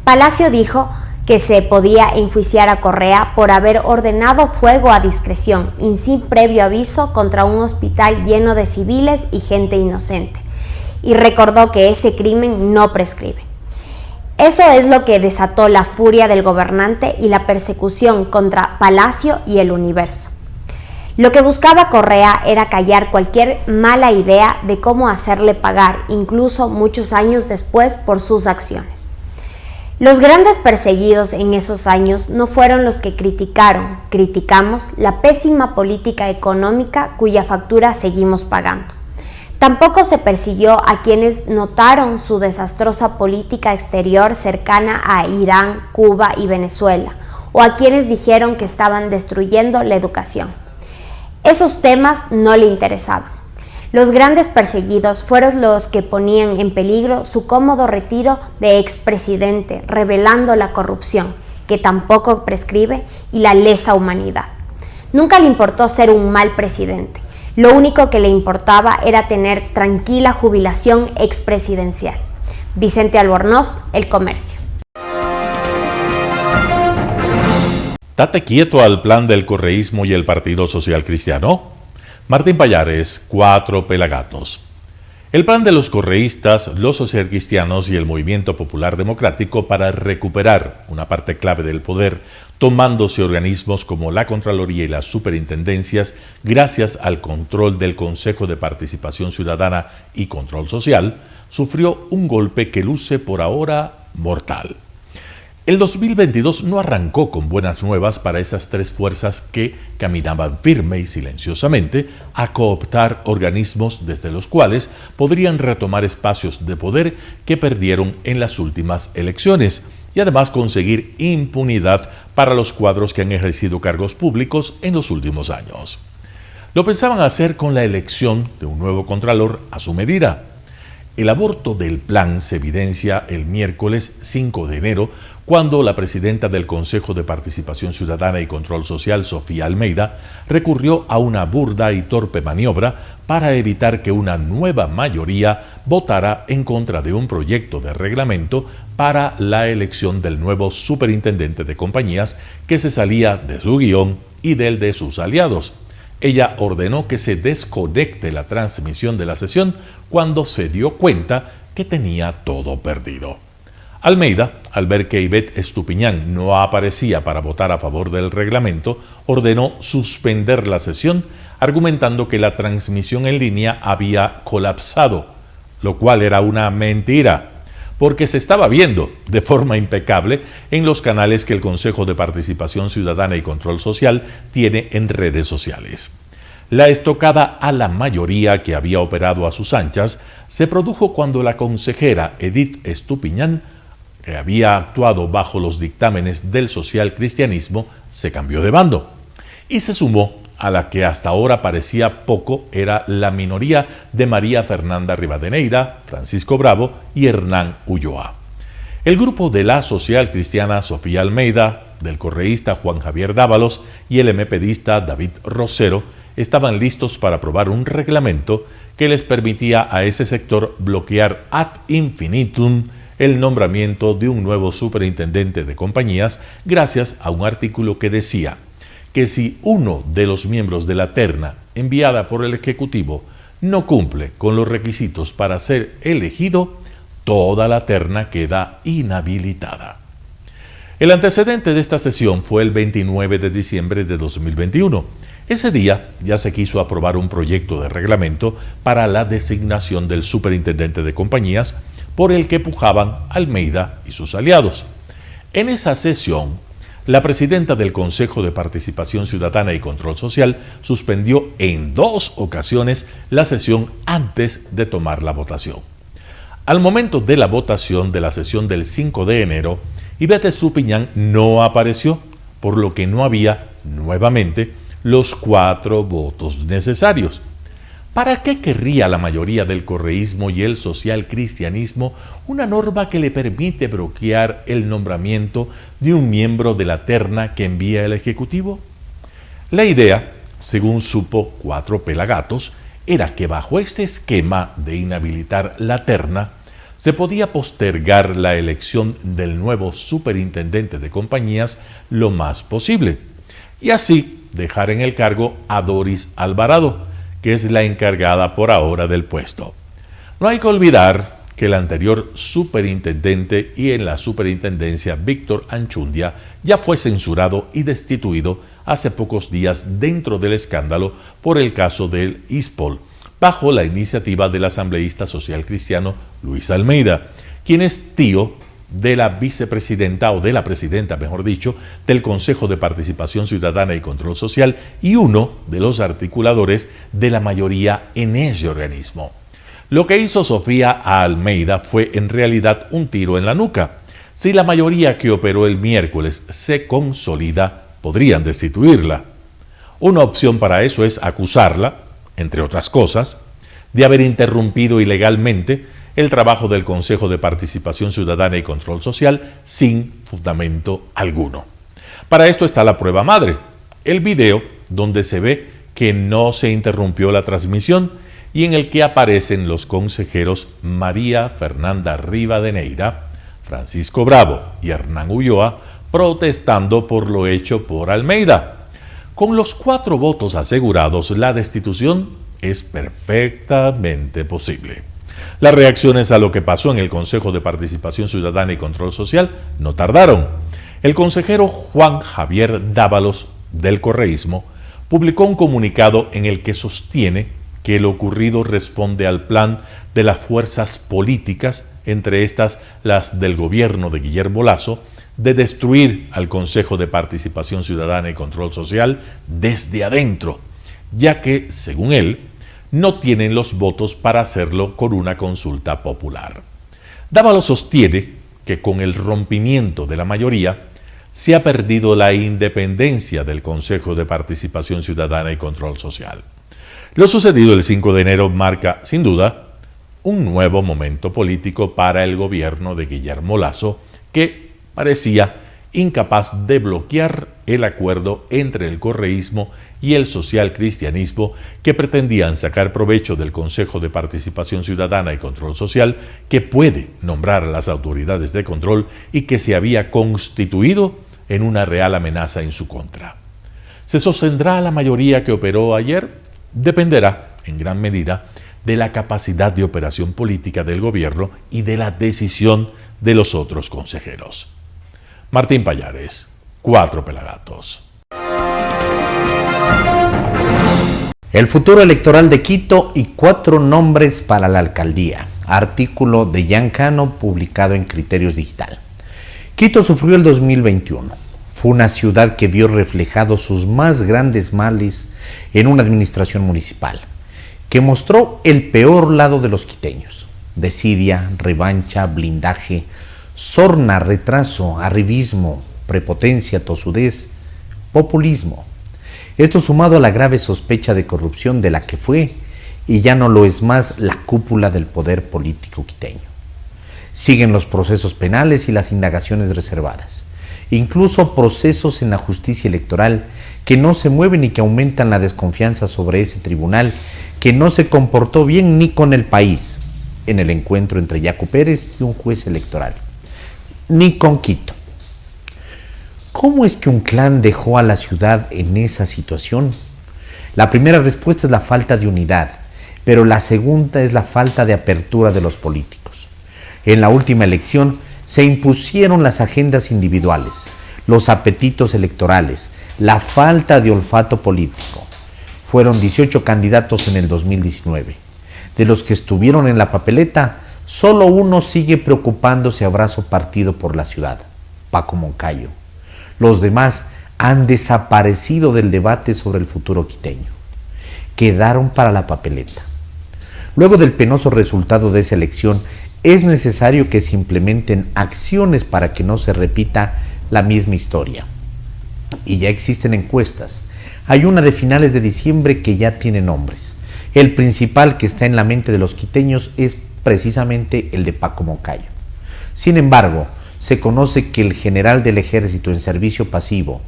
Palacio dijo que se podía enjuiciar a Correa por haber ordenado fuego a discreción y sin previo aviso contra un hospital lleno de civiles y gente inocente, y recordó que ese crimen no prescribe. Eso es lo que desató la furia del gobernante y la persecución contra Palacio y El Universo. Lo que buscaba Correa era callar cualquier mala idea de cómo hacerle pagar, incluso muchos años después, por sus acciones. Los grandes perseguidos en esos años no fueron los que criticamos la pésima política económica cuya factura seguimos pagando. Tampoco se persiguió a quienes notaron su desastrosa política exterior cercana a Irán, Cuba y Venezuela, o a quienes dijeron que estaban destruyendo la educación. Esos temas no le interesaban. Los grandes perseguidos fueron los que ponían en peligro su cómodo retiro de expresidente, revelando la corrupción, que tampoco prescribe, y la lesa humanidad. Nunca le importó ser un mal presidente. Lo único que le importaba era tener tranquila jubilación expresidencial. Vicente Albornoz, El Comercio. Date quieto al plan del correísmo y el Partido Social Cristiano. Martín Pallares, 4 Pelagatos. El plan de los correístas, los socialcristianos y el Movimiento Popular Democrático para recuperar una parte clave del poder, tomándose organismos como la Contraloría y las Superintendencias, gracias al control del Consejo de Participación Ciudadana y Control Social, sufrió un golpe que luce por ahora mortal. El 2022 no arrancó con buenas nuevas para esas tres fuerzas que caminaban firme y silenciosamente a cooptar organismos desde los cuales podrían retomar espacios de poder que perdieron en las últimas elecciones y además conseguir impunidad para los cuadros que han ejercido cargos públicos en los últimos años. Lo pensaban hacer con la elección de un nuevo contralor a su medida. El aborto del plan se evidencia el miércoles 5 de enero, cuando la presidenta del Consejo de Participación Ciudadana y Control Social, Sofía Almeida, recurrió a una burda y torpe maniobra para evitar que una nueva mayoría votara en contra de un proyecto de reglamento para la elección del nuevo superintendente de compañías que se salía de su guión y del de sus aliados. Ella ordenó que se desconecte la transmisión de la sesión cuando se dio cuenta que tenía todo perdido. Almeida, al ver que Ivette Estupiñán no aparecía para votar a favor del reglamento, ordenó suspender la sesión, argumentando que la transmisión en línea había colapsado, lo cual era una mentira, porque se estaba viendo de forma impecable en los canales que el Consejo de Participación Ciudadana y Control Social tiene en redes sociales. La estocada a la mayoría que había operado a sus anchas se produjo cuando la consejera Edith Estupiñán, que había actuado bajo los dictámenes del social cristianismo, se cambió de bando y se sumó a la que hasta ahora parecía poco era la minoría de María Fernanda Rivadeneira, Francisco Bravo y Hernán Ulloa. El grupo de la social cristiana Sofía Almeida, del correísta Juan Javier Dávalos y el MPdista David Rosero estaban listos para aprobar un reglamento que les permitía a ese sector bloquear ad infinitum el nombramiento de un nuevo superintendente de compañías gracias a un artículo que decía que si uno de los miembros de la terna enviada por el Ejecutivo no cumple con los requisitos para ser elegido, toda la terna queda inhabilitada. El antecedente de esta sesión fue el 29 de diciembre de 2021. Ese día ya se quiso aprobar un proyecto de reglamento para la designación del superintendente de compañías por el que pujaban Almeida y sus aliados. En esa sesión, la presidenta del Consejo de Participación Ciudadana y Control Social suspendió en 2 ocasiones la sesión antes de tomar la votación. Al momento de la votación de la sesión del 5 de enero, Ivette Estupiñán no apareció, por lo que no había, nuevamente, los 4 votos necesarios. ¿Para qué querría la mayoría del correísmo y el social cristianismo una norma que le permite bloquear el nombramiento de un miembro de la terna que envía el Ejecutivo? La idea, según supo 4 pelagatos, era que bajo este esquema de inhabilitar la terna, se podía postergar la elección del nuevo superintendente de compañías lo más posible, y así dejar en el cargo a Doris Alvarado, que es la encargada por ahora del puesto. No hay que olvidar que el anterior superintendente y en la superintendencia, Víctor Anchundia, ya fue censurado y destituido hace pocos días dentro del escándalo por el caso del ISPOL, bajo la iniciativa del asambleísta social cristiano Luis Almeida, quien es tío de la vicepresidenta, o de la presidenta, mejor dicho, del Consejo de Participación Ciudadana y Control Social y uno de los articuladores de la mayoría en ese organismo. Lo que hizo Sofía a Almeida fue en realidad un tiro en la nuca. Si la mayoría que operó el miércoles se consolida, podrían destituirla. Una opción para eso es acusarla, entre otras cosas, de haber interrumpido ilegalmente el trabajo del Consejo de Participación Ciudadana y Control Social sin fundamento alguno. Para esto está la prueba madre, el video donde se ve que no se interrumpió la transmisión y en el que aparecen los consejeros María Fernanda Rivadeneira, Francisco Bravo y Hernán Ulloa protestando por lo hecho por Almeida. Con los 4 votos asegurados, la destitución es perfectamente posible. Las reacciones a lo que pasó en el Consejo de Participación Ciudadana y Control Social no tardaron. El consejero Juan Javier Dávalos, del correísmo, publicó un comunicado en el que sostiene que lo ocurrido responde al plan de las fuerzas políticas, entre estas las del gobierno de Guillermo Lasso, de destruir al Consejo de Participación Ciudadana y Control Social desde adentro, ya que, según él, no tienen los votos para hacerlo con una consulta popular. Dávalos sostiene que con el rompimiento de la mayoría se ha perdido la independencia del Consejo de Participación Ciudadana y Control Social. Lo sucedido el 5 de enero marca, sin duda, un nuevo momento político para el gobierno de Guillermo Lasso, que parecía incapaz de bloquear el acuerdo entre el correísmo y el socialcristianismo, que pretendían sacar provecho del Consejo de Participación Ciudadana y Control Social, que puede nombrar a las autoridades de control y que se había constituido en una real amenaza en su contra. ¿Se sostendrá la mayoría que operó ayer? Dependerá, en gran medida, de la capacidad de operación política del gobierno y de la decisión de los otros consejeros. Martín Pallares, 4 Pelagatos. El futuro electoral de Quito y 4 nombres para la alcaldía. Artículo de Jan Cano publicado en Criterios Digital. Quito sufrió el 2021. Fue una ciudad que vio reflejados sus más grandes males en una administración municipal, que mostró el peor lado de los quiteños: desidia, revancha, blindaje, sorna, retraso, arribismo, prepotencia, tosudez, populismo. Esto sumado a la grave sospecha de corrupción de la que fue, y ya no lo es más, la cúpula del poder político quiteño. Siguen los procesos penales y las indagaciones reservadas, incluso procesos en la justicia electoral que no se mueven y que aumentan la desconfianza sobre ese tribunal que no se comportó bien ni con el país en el encuentro entre Yacu Pérez y un juez electoral, ni con Quito. ¿Cómo es que un clan dejó a la ciudad en esa situación? La primera respuesta es la falta de unidad, pero la segunda es la falta de apertura de los políticos. En la última elección se impusieron las agendas individuales, los apetitos electorales, la falta de olfato político. Fueron 18 candidatos en el 2019. De los que estuvieron en la papeleta, solo uno sigue preocupándose a brazo partido por la ciudad: Paco Moncayo. Los demás han desaparecido del debate sobre el futuro quiteño. Quedaron para la papeleta. Luego del penoso resultado de esa elección, es necesario que se implementen acciones para que no se repita la misma historia. Y ya existen encuestas. Hay una de finales de diciembre que ya tiene nombres. El principal que está en la mente de los quiteños es precisamente el de Paco Moncayo. Sin embargo, se conoce que el general del ejército en servicio pasivo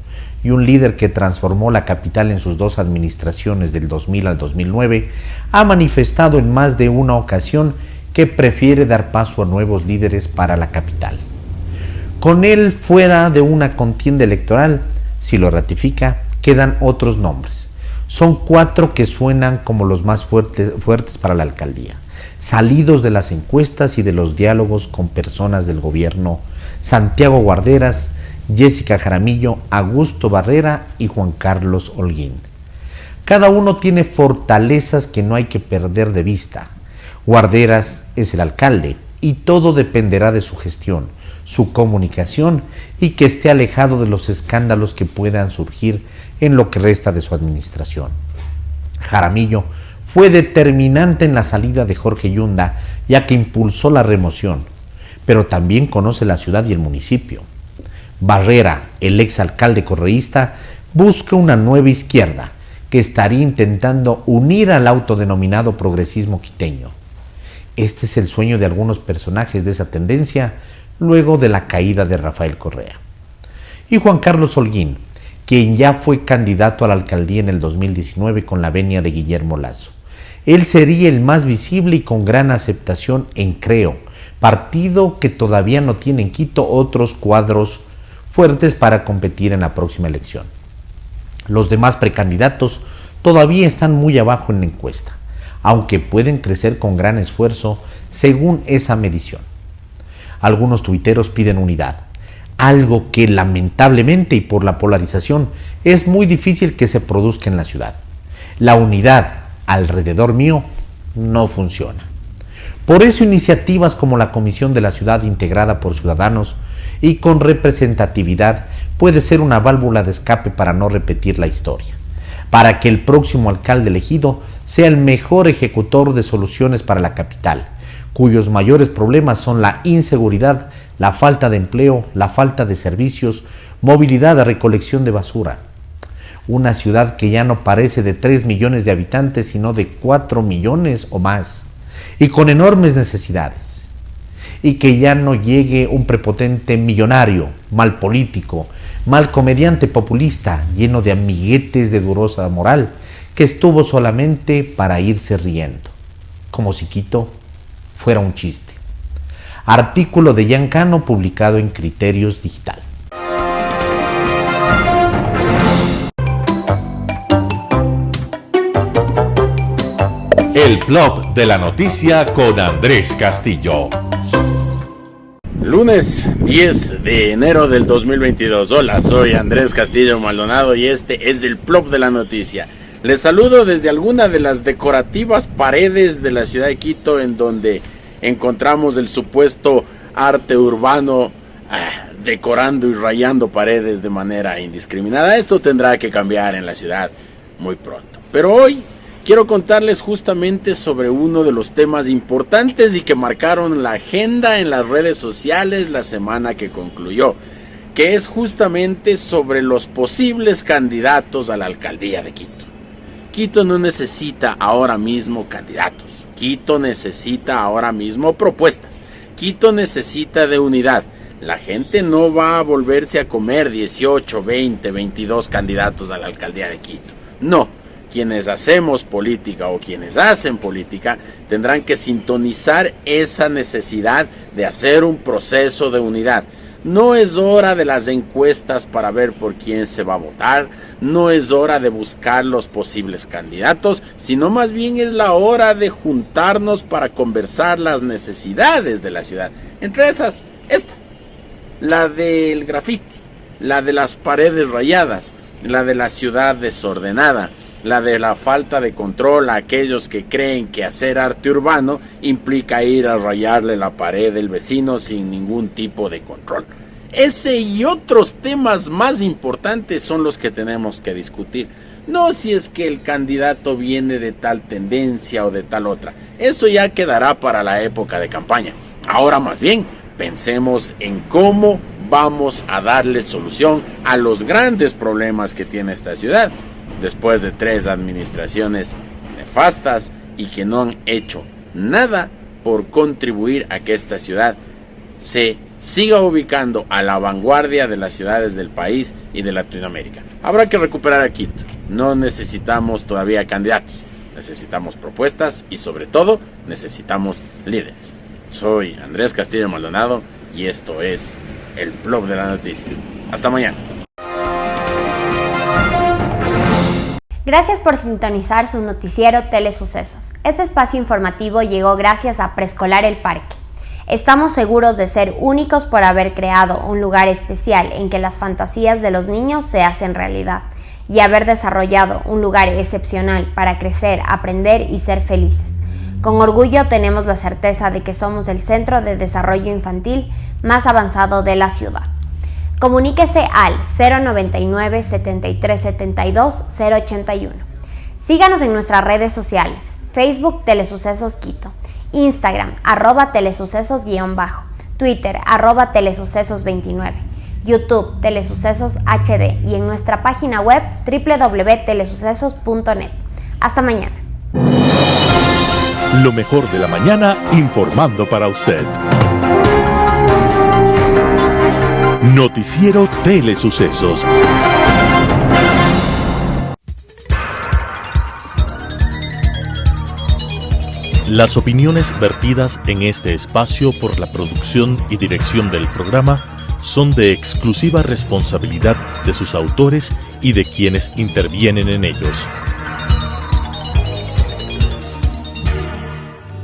y un líder que transformó la capital en sus 2 administraciones del 2000 al 2009, ha manifestado en más de una ocasión que prefiere dar paso a nuevos líderes para la capital. Con él fuera de una contienda electoral, si lo ratifica, quedan otros nombres. Son 4 que suenan como los más fuertes para la alcaldía, salidos de las encuestas y de los diálogos con personas del gobierno: Santiago Guarderas, Jessica Jaramillo, Augusto Barrera y Juan Carlos Holguín. Cada uno tiene fortalezas que no hay que perder de vista. Guarderas es el alcalde y todo dependerá de su gestión, su comunicación y que esté alejado de los escándalos que puedan surgir en lo que resta de su administración. Jaramillo fue determinante en la salida de Jorge Yunda, ya que impulsó la remoción, pero también conoce la ciudad y el municipio. Barrera, el exalcalde correísta, busca una nueva izquierda que estaría intentando unir al autodenominado progresismo quiteño. Este es el sueño de algunos personajes de esa tendencia luego de la caída de Rafael Correa. Y Juan Carlos Holguín, quien ya fue candidato a la alcaldía en el 2019 con la venia de Guillermo Lasso. Él sería el más visible y con gran aceptación en Creo, partido que todavía no tiene en Quito otros cuadros fuertes para competir en la próxima elección. Los demás precandidatos todavía están muy abajo en la encuesta, aunque pueden crecer con gran esfuerzo según esa medición. Algunos tuiteros piden unidad, algo que lamentablemente y por la polarización es muy difícil que se produzca en la ciudad. La unidad alrededor mío no funciona. Por eso iniciativas como la Comisión de la Ciudad integrada por ciudadanos y con representatividad puede ser una válvula de escape para no repetir la historia, para que el próximo alcalde elegido sea el mejor ejecutor de soluciones para la capital, cuyos mayores problemas son la inseguridad, la falta de empleo, la falta de servicios, movilidad de recolección de basura. Una ciudad que ya no parece de 3 millones de habitantes, sino de 4 millones o más, y con enormes necesidades. Y que ya no llegue un prepotente millonario, mal político, mal comediante populista, lleno de amiguetes de dudosa moral, que estuvo solamente para irse riendo, como si Quito fuera un chiste. Artículo de Giancano publicado en Criterios Digital. El Plop de la Noticia con Andrés Castillo. Lunes 10 de enero del 2022. Hola, soy Andrés Castillo Maldonado y este es el Plop de la Noticia. Les saludo desde alguna de las decorativas paredes de la ciudad de Quito, en donde encontramos el supuesto arte urbano decorando y rayando paredes de manera indiscriminada. Esto tendrá que cambiar en la ciudad muy pronto. Pero hoy quiero contarles justamente sobre uno de los temas importantes y que marcaron la agenda en las redes sociales la semana que concluyó, que es justamente sobre los posibles candidatos a la alcaldía de Quito. Quito no necesita ahora mismo candidatos. Quito necesita ahora mismo propuestas. Quito necesita de unidad. La gente no va a volverse a comer 18, 20, 22 candidatos a la alcaldía de Quito. No. Quienes hacemos política o quienes hacen política tendrán que sintonizar esa necesidad de hacer un proceso de unidad. No es hora de las encuestas para ver por quién se va a votar, no es hora de buscar los posibles candidatos, sino más bien es la hora de juntarnos para conversar las necesidades de la ciudad. Entre esas, esta, la del grafiti, la de las paredes rayadas, la de la ciudad desordenada, la de la falta de control a aquellos que creen que hacer arte urbano implica ir a rayarle la pared del vecino sin ningún tipo de control. Ese y otros temas más importantes son los que tenemos que discutir. No si es que el candidato viene de tal tendencia o de tal otra. Eso ya quedará para la época de campaña. Ahora más bien, pensemos en cómo vamos a darle solución a los grandes problemas que tiene esta ciudad, después de 3 administraciones nefastas y que no han hecho nada por contribuir a que esta ciudad se siga ubicando a la vanguardia de las ciudades del país y de Latinoamérica. Habrá que recuperar a Quito. No necesitamos todavía candidatos, necesitamos propuestas y sobre todo necesitamos líderes. Soy Andrés Castillo Maldonado y esto es el Plop de la Noticia. Hasta mañana. Gracias por sintonizar su noticiero Telesucesos. Este espacio informativo llegó gracias a Preescolar El Parque. Estamos seguros de ser únicos por haber creado un lugar especial en que las fantasías de los niños se hacen realidad y haber desarrollado un lugar excepcional para crecer, aprender y ser felices. Con orgullo tenemos la certeza de que somos el centro de desarrollo infantil más avanzado de la ciudad. Comuníquese al 099 73 72 081. Síganos en nuestras redes sociales, Facebook Telesucesos Quito, Instagram @telesucesos_, Twitter @telesucesos29, YouTube Telesucesos HD y en nuestra página web www.telesucesos.net. Hasta mañana. Lo mejor de la mañana informando para usted. Noticiero Telesucesos. Las opiniones vertidas en este espacio por la producción y dirección del programa son de exclusiva responsabilidad de sus autores y de quienes intervienen en ellos.